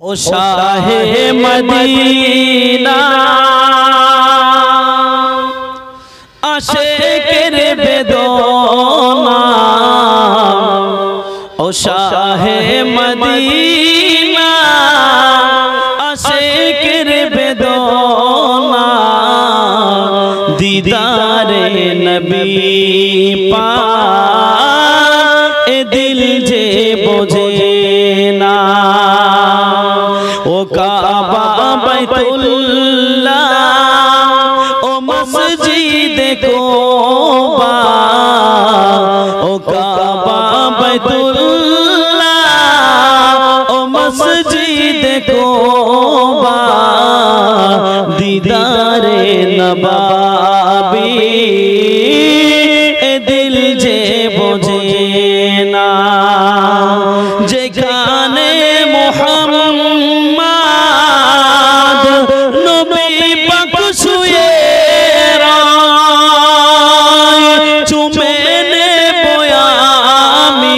ओ Shah Medina आशिक़ बेदोना, ओ Shah Medina आशिक़ बेदोना, दीदारे नबी पाक ए दिल जे बोझे ना। ओ काबा बैतुल्लाह ओ मस्जिद कोबा, ओ काबा बैतुल्लाह ओ मस्जिद कोबा, दीदारे नबाबी ए दिल जे बोझे ना। जेखाने मुहम्मद नबी पाक শুয়ে রায়, চুমে নেব আমি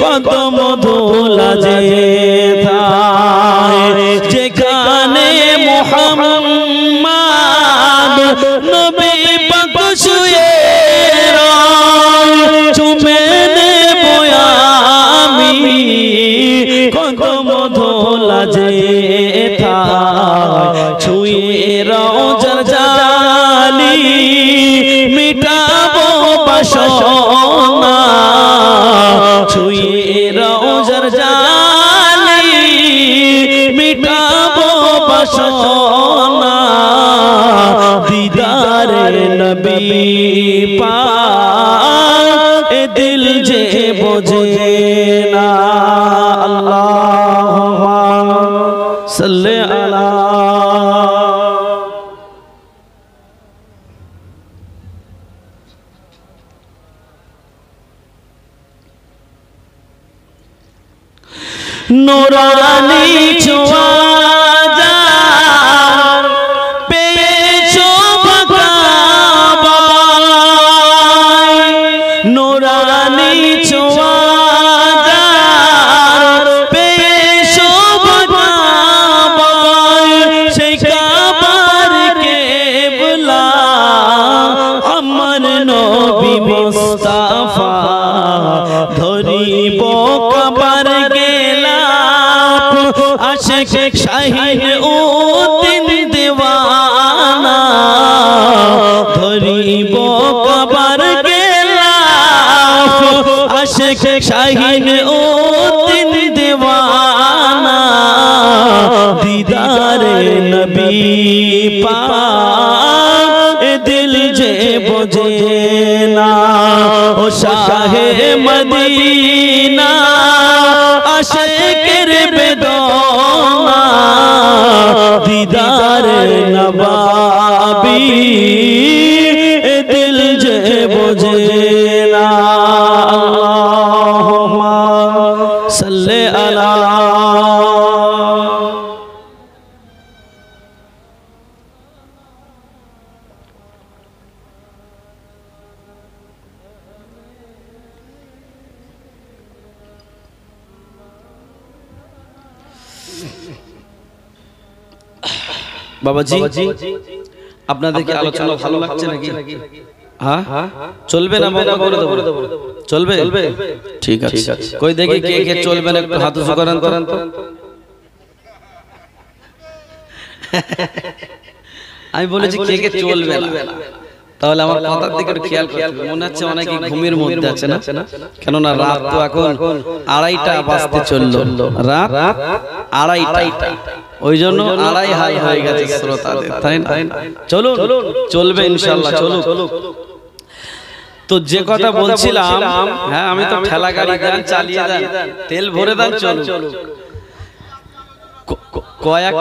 কদম ধুলা যেথায়। যেখানে মুহাম্মদ নবী পাক শুয়ে রায়, চুমে নেব আমি কদম ধুলা যেথায়। ছুঁয়ে রওজার জালি মিটাবো বাসনা, ছুঁয়ে রওজার জালি মিটাবো বাসনা, দিদারে নবী পাক এ দিল যে বোঝে না। আল্লাহুম্মা সাল্লি আলা নূরানী ছোঁয়া যার পেয়েছো কাবায়, নূরানী ছোঁয়া যার পেয়েছো কাবায়, সেই কাবার কিবলা আমার নবী মুস্তাফা। ধরিব কাবার আশিক শাহিন উদ্দিন দিওয়ানা, ধরিব কাবার গেলাফ আশিক শাহিন উদ্দিন দিওয়ানা, দিদারে নবী পাক এ দিল যে বোঝে না। ও শাহে মদিনা আশিक़ বেদোনা, দিদারে নবাবী এ দিল যে বোঝে না। আল্লাহুম্মা সাল্লি আলা বাবাজি। আপনাদেরকে আলোচনা ভালো লাগছে নাকি? হ্যাঁ চলবে না? চলবে? ঠিক আছে। কই দেখি কে কে চলবে না, একটু হাত উঁচু করেন তো। আমি বলেছি কে কে চলবে না, তাহলে আমার কথার দিকে খেয়াল করতে। মনে হচ্ছে অনেকে ঘুমের মধ্যে আছে না, কেননা রাত তো এখন 2:30 বাজতে চললো, রাত 2:30, ওই জন্য 2:30 হাল হয়ে গেছে শ্রোতাদের, তাই না? চলুন, চলবে ইনশাআল্লাহ, চলুন। তো যে কথা বলছিলাম, হ্যাঁ আমি তো ঠেলা গাড়ি দেন, চালিয়ে দেন, তেল ভরে দেন, চলুন। কয়েক